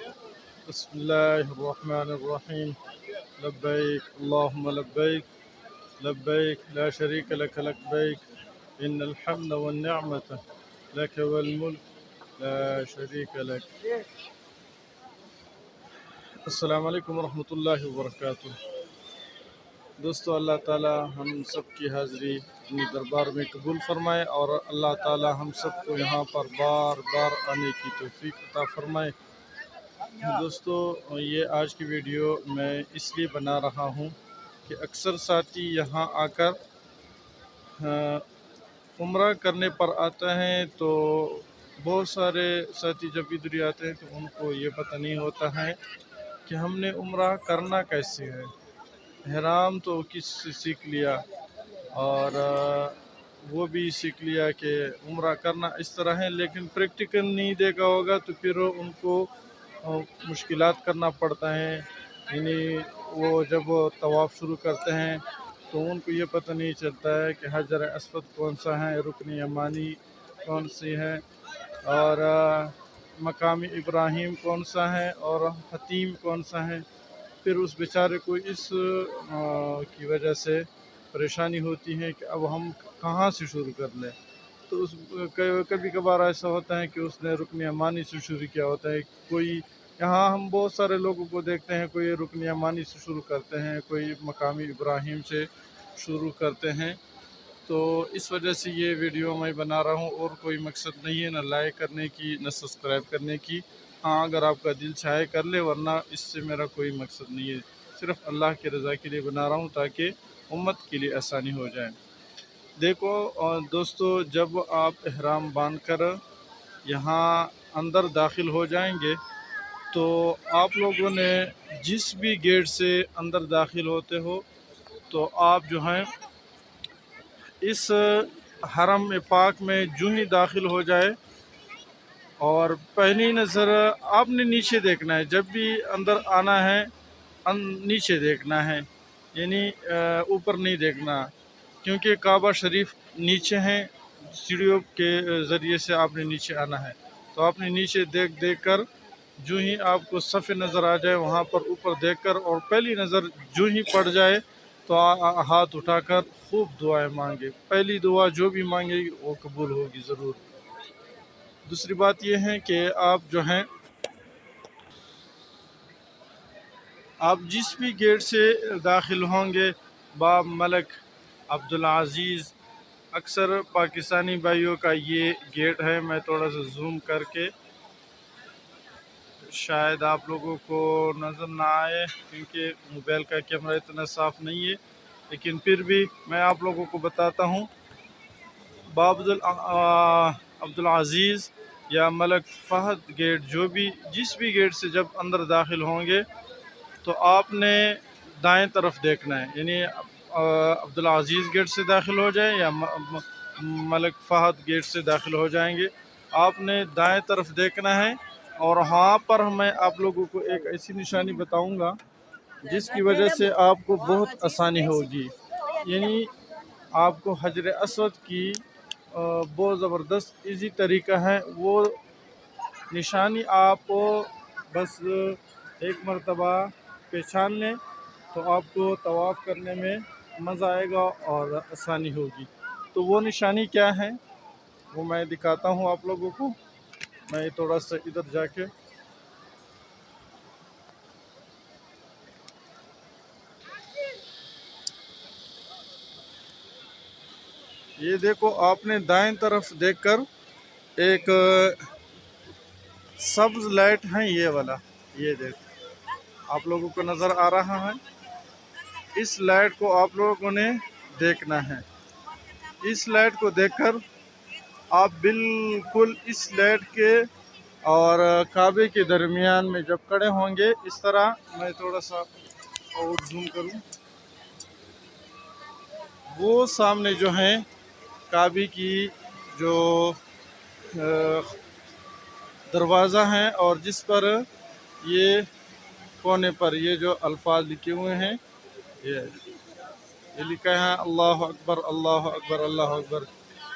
بسم الله الرحمن الرحيم. لبيك اللهم لبيك، لبيك لا شريك لك لبيك، إن الحمد والنعمة لك والملك لا شريك لك. السلام علیکم ورحمۃ اللہ وبرکاتہ. دوستو، اللہ تعالی ہم سب کی حاضری اپنی دربار میں قبول فرمائے اور اللہ تعالی ہم سب کو یہاں پر بار بار آنے کی توفیق عطا فرمائے. دوستو، یہ آج کی ویڈیو میں اس لیے بنا رہا ہوں کہ اکثر ساتھی یہاں آ کر عمرہ کرنے پر آتا ہے تو بہت سارے ساتھی جب ادھر آتے ہیں تو ان کو یہ پتہ نہیں ہوتا ہے کہ ہم نے عمرہ کرنا کیسے ہے. احرام تو کس سے سیکھ لیا اور وہ بھی سیکھ لیا کہ عمرہ کرنا اس طرح ہے، لیکن پریکٹیکل نہیں دیکھا ہوگا تو پھر ان کو مشکلات کرنا پڑتا ہے. یعنی وہ جب طواف شروع کرتے ہیں تو ان کو یہ پتہ نہیں چلتا ہے کہ حجر اسود کون سا ہے، رکن یمانی کون سی ہے، اور مقام ابراہیم کون سا ہے اور حتیم کون سا ہے. پھر اس بیچارے کو اس کی وجہ سے پریشانی ہوتی ہے کہ اب ہم کہاں سے شروع کر لیں. تو اس کبھی کبھار ایسا ہوتا ہے کہ اس نے رکن یمانی سے شروع کیا ہوتا ہے. کوئی یہاں ہم بہت سارے لوگوں کو دیکھتے ہیں، کوئی رکن یمانی سے شروع کرتے ہیں، کوئی مقامی ابراہیم سے شروع کرتے ہیں. تو اس وجہ سے یہ ویڈیو میں بنا رہا ہوں، اور کوئی مقصد نہیں ہے، نہ لائک کرنے کی نہ سبسکرائب کرنے کی. ہاں، اگر آپ کا دل چاہے کر لے، ورنہ اس سے میرا کوئی مقصد نہیں ہے. صرف اللہ کی رضا کے لیے بنا رہا ہوں تاکہ امت کے لیے آسانی ہو جائے. دیکھو دوستو، جب آپ احرام باندھ کر یہاں اندر داخل ہو جائیں گے تو آپ لوگوں نے جس بھی گیٹ سے اندر داخل ہوتے ہو تو آپ جو ہیں اس حرم پاک میں جو ہی داخل ہو جائے اور پہلی نظر آپ نے نیچے دیکھنا ہے. جب بھی اندر آنا ہے نیچے دیکھنا ہے، یعنی اوپر نہیں دیکھنا، کیونکہ کعبہ شریف نیچے ہیں. سیڑھیوں کے ذریعے سے آپ نے نیچے آنا ہے. تو آپ نے نیچے دیکھ کر جو ہی آپ کو صفحے نظر آ جائے وہاں پر اوپر دیکھ کر اور پہلی نظر جو ہی پڑ جائے تو ہاتھ اٹھا کر خوب دعائیں مانگے. پہلی دعا جو بھی مانگے گی وہ قبول ہوگی ضرور. دوسری بات یہ ہے کہ آپ جو ہیں آپ جس بھی گیٹ سے داخل ہوں گے، باب ملک عبدالعزیز، اکثر پاکستانی بھائیوں کا یہ گیٹ ہے. میں تھوڑا سا زوم کر کے شاید آپ لوگوں کو نظر نہ آئے کیونکہ موبائل کا کیمرہ اتنا صاف نہیں ہے، لیکن پھر بھی میں آپ لوگوں کو بتاتا ہوں. باب عبدالعزیز یا ملک فہد گیٹ، جس بھی گیٹ سے جب اندر داخل ہوں گے تو آپ نے دائیں طرف دیکھنا ہے. یعنی عبدالعزیز گیٹ سے داخل ہو جائیں یا ملک فہد گیٹ سے داخل ہو جائیں گے، آپ نے دائیں طرف دیکھنا ہے. اور وہاں پر میں آپ لوگوں کو ایک ایسی نشانی بتاؤں گا جس کی وجہ سے آپ کو بہت آسانی ہوگی. یعنی آپ کو حجر اسود کی بہت زبردست ایزی طریقہ ہے. وہ نشانی آپ بس ایک مرتبہ پہچان لیں تو آپ کو طواف کرنے میں مزہ آئے گا اور آسانی ہوگی. تو وہ نشانی کیا ہے وہ میں دکھاتا ہوں آپ لوگوں کو. میں تھوڑا سا ادھر جا کے یہ دیکھو، آپ نے دائیں طرف دیکھ کر ایک سبز لائٹ ہے یہ والا، یہ دیکھو آپ لوگوں کو نظر آ رہا ہے. اس لائٹ کو آپ لوگوں نے دیکھنا ہے. اس لائٹ کو دیکھ کر آپ بالکل اس لائٹ کے اور کعبے کے درمیان میں جب کھڑے ہوں گے، اس طرح میں تھوڑا سا اور زوم کروں، وہ سامنے جو ہیں کعبے کی جو دروازہ ہیں اور جس پر یہ کونے پر یہ جو الفاظ لکھے ہوئے ہیں، یہ لکھا ہے اللہ اکبر اللہ اکبر اللہ اکبر.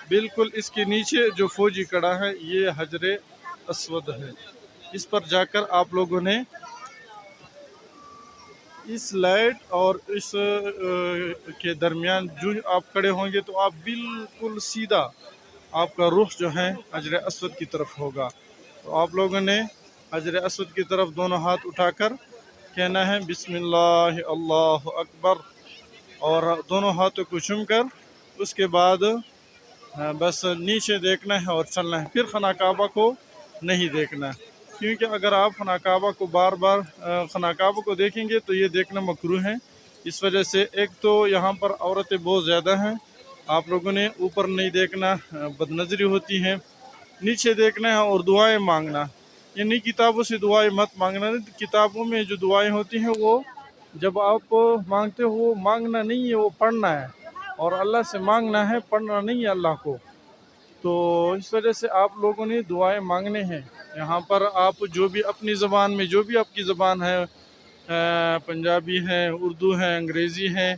بالکل اس کے نیچے جو فوجی کڑا ہے یہ حجر اسود ہے. इस पर जाकर आप लोगों ने इस लाइट और इस के दरमियान जो आप खड़े होंगे तो आप बिल्कुल सीधा आपका रुख जो है हजर अस्वद की तरफ होगा। तो आप लोगों ने हजर अस्वद की तरफ दोनों हाथ उठाकर कहना है बिस्मिल्लाह अल्लाह अकबर, और दोनों हाथों को चूम कर उसके बाद बस नीचे देखना है और चलना है। फिर खाना काबा को नहीं देखना, क्योंकि अगर आप खाना काबा को बार बार खाना काबा को देखेंगे तो ये देखना मकरूह है। इस वजह से एक तो यहाँ पर औरतें बहुत ज़्यादा हैं, आप लोगों ने ऊपर नहीं देखना, बदनज़री होती है। नीचे देखना है और दुआएं मांगना, यानी किताबों से दुआएं मत मांगना। किताबों में जो दुआएं होती हैं वो जब आप मांगते हो वो मांगना नहीं है, वो पढ़ना है, और अल्लाह से मांगना है, पढ़ना नहीं है अल्लाह को। तो इस वजह से आप लोगों ने दुआएं मांगने हैं। यहाँ पर आप जो भी अपनी ज़बान में, जो भी आपकी ज़बान है, पंजाबी है, उर्दू है, अंग्रेज़ी है,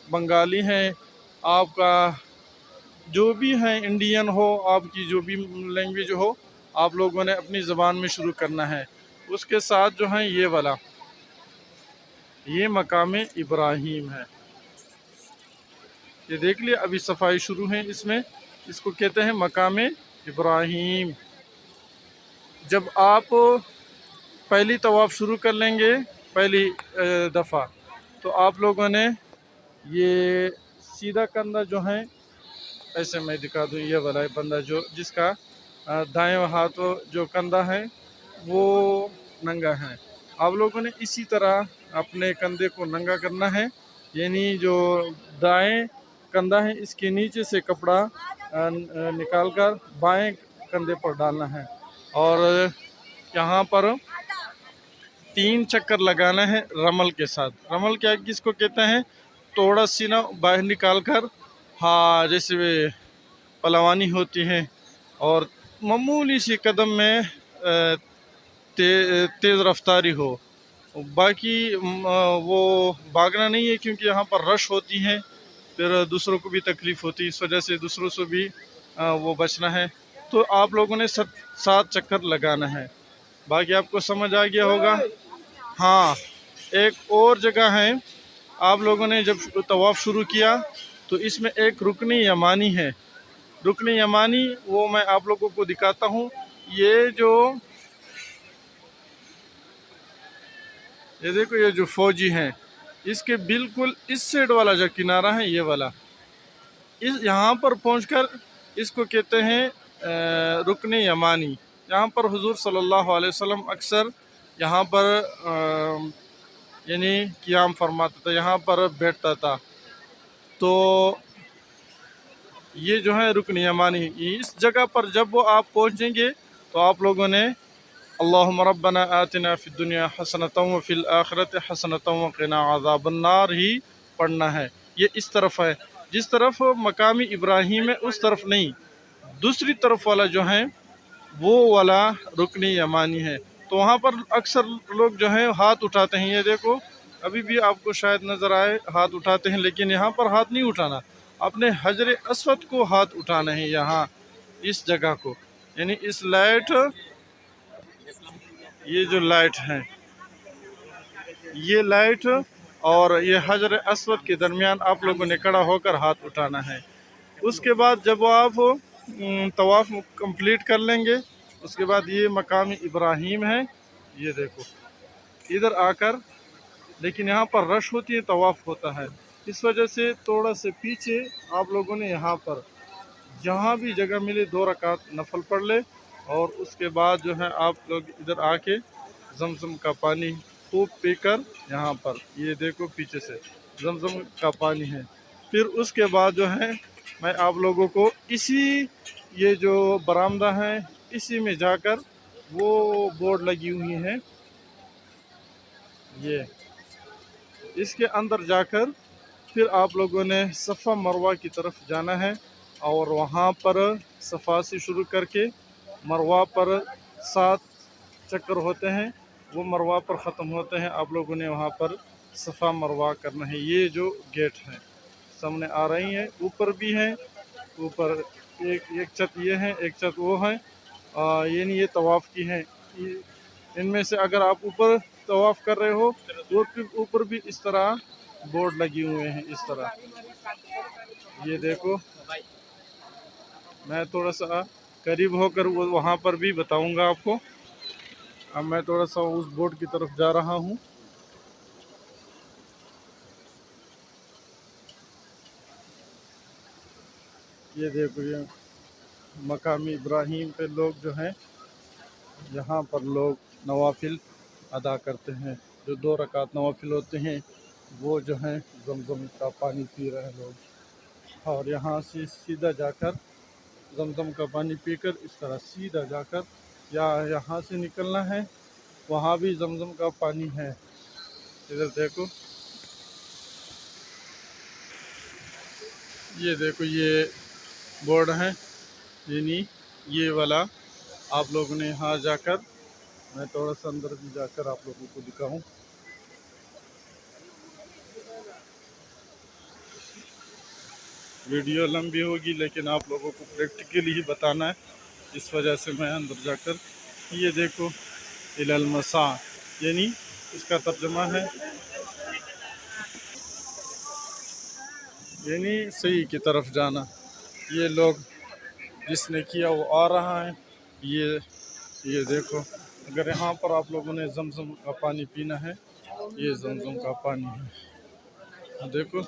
बंगाली है, आपका जो भी है, इंडियन हो, आपकी जो भी लैंग्वेज हो, आप लोगों ने अपनी ज़बान में शुरू करना है। उसके साथ जो है ये वाला, ये मकाम इब्राहीम है, ये देख लिया, अभी सफाई शुरू है इसमें। इसको कहते हैं मकाम इब्राहीम। जब आप पहली तवाफ़ शुरू कर लेंगे पहली दफ़ा, तो आप लोगों ने ये सीधा कंधा जो है, ऐसे मैं दिखा दूँ, ये वाला बंदा जो जिसका दाएं हाथ जो कंधा है वो नंगा है, आप लोगों ने इसी तरह अपने कंधे को नंगा करना है। यानी जो दाएं कंधा है इसके नीचे से कपड़ा निकाल कर बाएं कंधे पर डालना है, और यहाँ पर 3 चक्कर लगाना है रमल के साथ। रमल क्या किसको कहते हैं? थोड़ा सीना बाहर निकाल कर, हाँ, जैसे पलवानी होती है, और मामूली सी कदम में तेज़ रफ्तारी हो। बाकी वो भागना नहीं है, क्योंकि यहाँ पर रश होती है, फिर दूसरों को भी तकलीफ़ होती है, इस वजह से दूसरों से भी वो बचना है। तो आप लोगों ने 7 चक्कर लगाना है। बाकी आपको समझ आ गया होगा। हाँ, एक और जगह है, आप लोगों ने जब तवाफ़ शुरू किया तो इसमें एक रुकन यमानी है। रुकन यमानी वो मैं आप लोगों को दिखाता हूँ। ये देखो, ये जो फ़ौजी हैं, इसके बिल्कुल इस साइड वाला जो किनारा है, ये वाला, इस यहाँ पर पहुँचकर इसको कहते हैं रुकन यमानी। यहाँ पर हुज़ूर सल्लल्लाहु अलैहि वसल्लम अक्सर यहाँ पर यानी क़ियाम फरमाता था, यहाँ पर बैठता था। तो ये जो है रुकन यमानी, इस जगह पर जब वो आप पहुँचेंगे तो आप लोगों ने अल्लाहुम्मा रब्बना आतिना फिद दुनिया हसनतम व फिल आखिरति हसनतम व क़िना अज़ाबन्नार ही पढ़ना है। ये इस तरफ है, जिस तरफ मकामी इब्राहीम है उस तरफ नहीं, दूसरी तरफ वाला जो है वो वाला रुकन यमानी है। तो वहाँ पर अक्सर लोग जो हैं हाथ उठाते हैं, ये देखो अभी भी आपको शायद नज़र आए हाथ उठाते हैं, लेकिन यहाँ पर हाथ नहीं उठाना, अपने हजर अस्वद को हाथ उठाना है। यहाँ इस जगह को, यानी इस लाइट, ये जो लाइट है, ये लाइट और ये हजर अस्वद के दरमियान आप लोगों ने खड़ा होकर हाथ उठाना है। उसके बाद जब आप तवाफ़ कंप्लीट कर लेंगे, उसके बाद ये मकाम इब्राहीम है, ये देखो इधर आकर, लेकिन यहाँ पर रश होती है, तवाफ़ होता है, इस वजह से थोड़ा से पीछे आप लोगों ने यहाँ पर जहाँ भी जगह मिले 2 रकात नफल पढ़ ले, और उसके बाद जो है आप लोग इधर आके जमजम का पानी खूब पीकर, यहाँ पर ये देखो पीछे से जमजम का पानी है। फिर उसके बाद जो है मैं आप लोगों को इसी ये जो बरामदा है इसी में जाकर, वो बोर्ड लगी हुई है, ये इसके अंदर जाकर फिर आप लोगों ने सफ़ा मरवा की तरफ जाना है, और वहाँ पर सफ़ा से शुरू करके मरवा पर 7 चक्कर होते हैं, वो मरवा पर ख़त्म होते हैं। आप लोगों ने वहाँ पर सफ़ा मरवा करना है। ये जो गेट है सामने आ रही है, ऊपर भी है, ऊपर एक छत ये है, एक छत वो है, यानी ये तवाफ़ की है। इनमें से अगर आप ऊपर तवाफ कर रहे हो तो ऊपर भी इस तरह बोर्ड लगे हुए हैं इस तरह। ये देखो, मैं थोड़ा सा करीब होकर वो वहाँ पर भी बताऊंगा आपको। अब मैं थोड़ा सा उस बोर्ड की तरफ जा रहा हूँ। ये देखो, ये मकामी इब्राहिम पे लोग जो हैं, यहाँ पर लोग नवाफिल अदा करते हैं। जो 2 रकात नवाफिल होते हैं वो जो हैं जमजम का पानी पी रहे हैं लोग। और यहाँ से सीधा जाकर जमजम का पानी पीकर इस तरह सीधा जाकर या यहाँ से निकलना है, वहाँ भी जमजम का पानी है। इधर देखो, ये देखो, ये बोर्ड है, यानी ये वाला आप लोगों ने यहाँ जाकर, मैं थोड़ा सा अंदर भी जाकर आप लोगों को दिखाऊं। वीडियो लंबी होगी लेकिन आप लोगों को प्रैक्टिकली ही बताना है, इस वजह से मैं अंदर जाकर। ये देखो, इलल मसा, यानी इसका तर्जुमा है यानी सही की तरफ जाना। ये लोग जिसने किया वो आ रहा है। ये देखो, अगर यहाँ पर आप लोगों ने जमजम का पानी पीना है, ये जमजम का पानी है। देखो,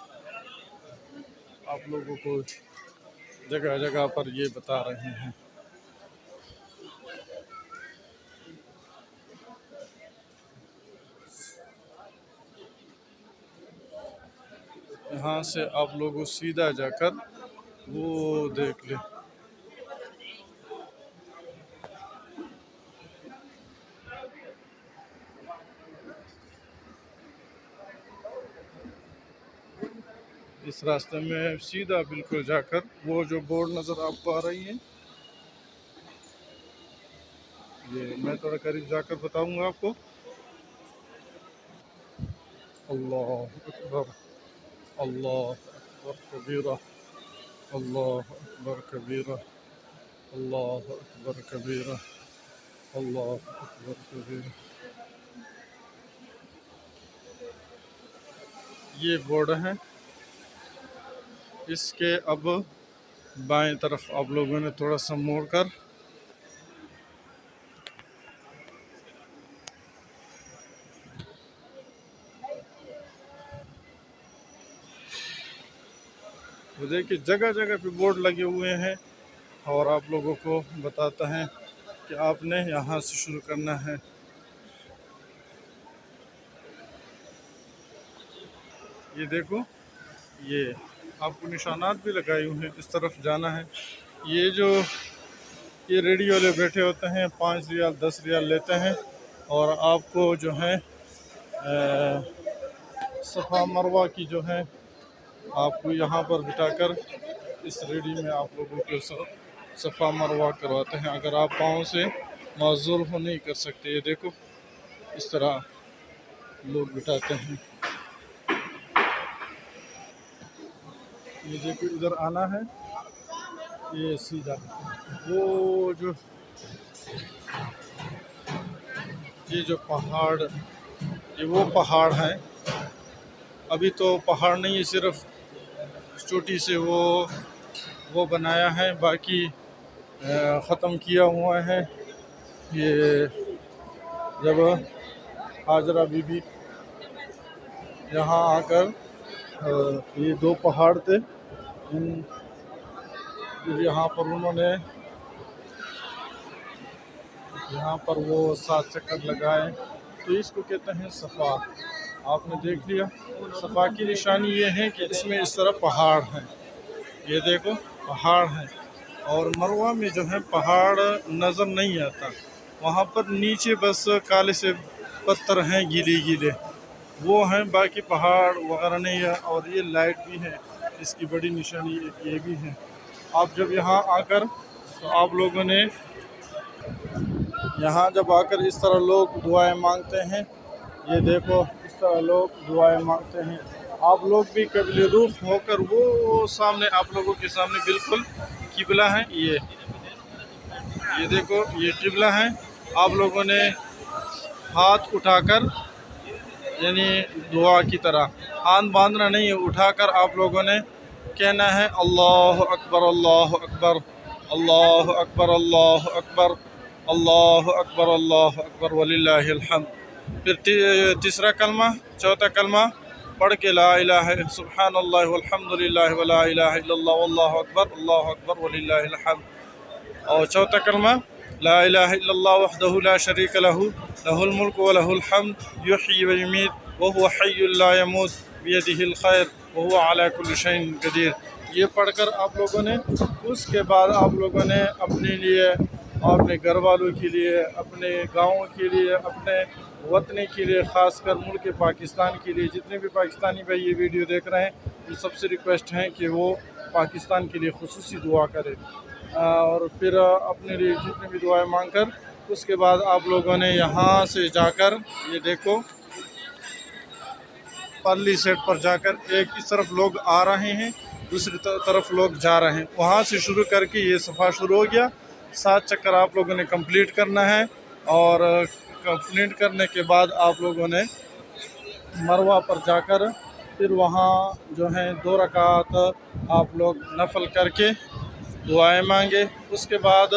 आप लोगों को जगह जगह पर ये बता रहे हैं। यहाँ से आप लोगों सीधा जाकर वो देख ले। इस रास्ते में सीधा बिल्कुल जाकर वो जो बोर्ड नज़र आपको आ रही है, ये मैं थोड़ा करीब जाकर बताऊंगा आपको। अल्लाह अकबर, अल्लाह अकबर कबीरा, अल्लाह अकबर कबीरा, अल्लाह अकबर कबीरा, अल्लाह अकबर कबीरा। ये बोर्ड है, इसके अब बाएं तरफ आप लोगों ने थोड़ा सा मोड़ कर तो देखिए, जगह जगह पे बोर्ड लगे हुए हैं और आप लोगों को बताता है कि आपने यहाँ से शुरू करना है। ये देखो, ये आपको निशानात भी लगाए हुए हैं, इस तरफ जाना है। ये रेडी वाले बैठे होते हैं, 5 रियाल 10 रियाल लेते हैं और आपको जो है सफ़ा मरवा की जो है आपको यहाँ पर बिठाकर इस रेडी में आप लोगों को सफ़ा मरवा करवाते हैं। अगर आप पाँव से माज़ूर हो नहीं कर सकते, ये देखो इस तरह लोग बिठाते हैं। ये देखो, इधर आना है, ये सीधा वो जो पहाड़, ये वो पहाड़ है। अभी तो पहाड़ नहीं है, सिर्फ चोटी से वो बनाया है, बाकी ख़त्म किया हुआ है। ये जब हाजरा बीबी यहाँ आकर, ये 2 पहाड़ थे, यहाँ पर उन्होंने यहाँ पर वो 7 चक्कर लगाए, तो इसको कहते हैं सफ़ा। आपने देख लिया, सफ़ा की निशानी ये है कि इसमें इस तरह पहाड़ हैं, ये देखो पहाड़ हैं। और मरवा में जो है पहाड़ नज़र नहीं आता, वहाँ पर नीचे बस काले से पत्थर हैं, गीले गीले वो हैं, बाकी पहाड़ वगैरह नहीं है। और ये लाइट भी है, इसकी बड़ी निशानी ये भी है। आप जब यहाँ आकर, तो आप लोगों ने यहाँ जब आकर इस तरह लोग दुआएं मांगते हैं, ये देखो इस तरह लोग दुआएं मांगते हैं। आप लोग भी क़िबला रुख होकर, वो सामने आप लोगों के सामने बिल्कुल किबला है। ये देखो, ये किबला है, आप लोगों ने हाथ उठाकर, यानी दुआ की तरह हाथ बांधना नहीं है, उठाकर आप लोगों ने कहना है अल्लाह अकबर अल्लाह अकबर अल्लाह अकबर अल्लाह अकबर अल्लाह अकबर अल्लाह अकबर वलिल्लाहिल हम्द। फिर तीसरा कलमा, चौथा कलमा पढ़ के ला इलाहा सुब्हानल्लाह वल्हम्दुलिल्लाह वला इलाहा इल्लल्लाह वल्लाहु अकबर वलिल्लाहिल हम्द। और चौथा कलमा ला इलाहा इल्लल्लाह वहदहु ला शरीक लहू लहुल मुल्क व लहुल हम्द युहयी व युमीत व हुवा हय्युल ला यमूत बियदिहिल खैर व हुवा अला कुल्लि शैइन कदीर। ये पढ़कर आप लोगों ने, उसके बाद आप लोगों ने अपने लिए, अपने घर वालों के लिए, अपने गाँव के लिए, अपने वतन के लिए, ख़ासकर मुल्क पाकिस्तान के लिए, जितने भी पाकिस्तानी भाई ये वीडियो देख रहे हैं उन सबसे रिक्वेस्ट है कि वो पाकिस्तान के लिए खुसूसी दुआ करें। और फिर अपने लिए जितने भी दुआएं मांगकर उसके बाद आप लोगों ने यहाँ से जाकर, ये देखो परली सेट पर जाकर, एक इस तरफ लोग आ रहे हैं, दूसरी तरफ लोग जा रहे हैं, वहाँ से शुरू करके ये सफ़ा शुरू हो गया। 7 चक्कर आप लोगों ने कंप्लीट करना है और कंप्लीट करने के बाद आप लोगों ने मरवा पर जाकर फिर वहाँ जो है 2 रकात आप लोग नफल करके दुआएं मांगे। उसके बाद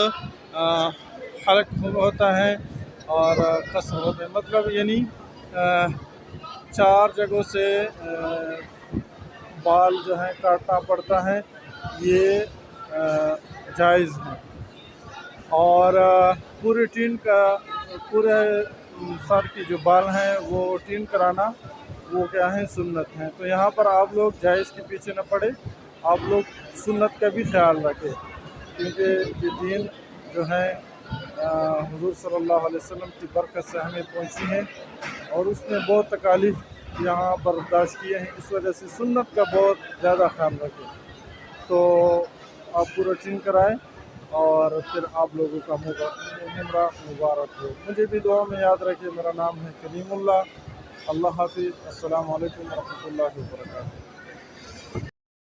हलक होता है और कसर होता है, मतलब यानी 4 जगहों से बाल जो है काटना पड़ता है, ये जायज़ है। और पूरे सर की जो बाल हैं वो टीन कराना वो क्या है, सुन्नत है। तो यहाँ पर आप लोग जायज़ के पीछे न पड़े, आप लोग सुन्नत का भी ख्याल रखें, क्योंकि ये दीन जो है हुज़ूर सल्लल्लाहु अलैहि वसल्लम की बरकत से हमें पहुँची है और उसने बहुत तकालीफ यहाँ बर्दाश्त किए हैं, इस वजह से सुन्नत का बहुत ज़्यादा ख्याल रखें। तो आप पूरा टीन कराएँ और फिर आप लोगों का उम्रा मुबारक हो। मुझे भी दुआ में याद रखिए। मेरा नाम है कलीमुल्लाह। अल्लाह हाफ़िज़। अस्सलामु अलैकुम व रहमतुल्लाहि व बरकातहू।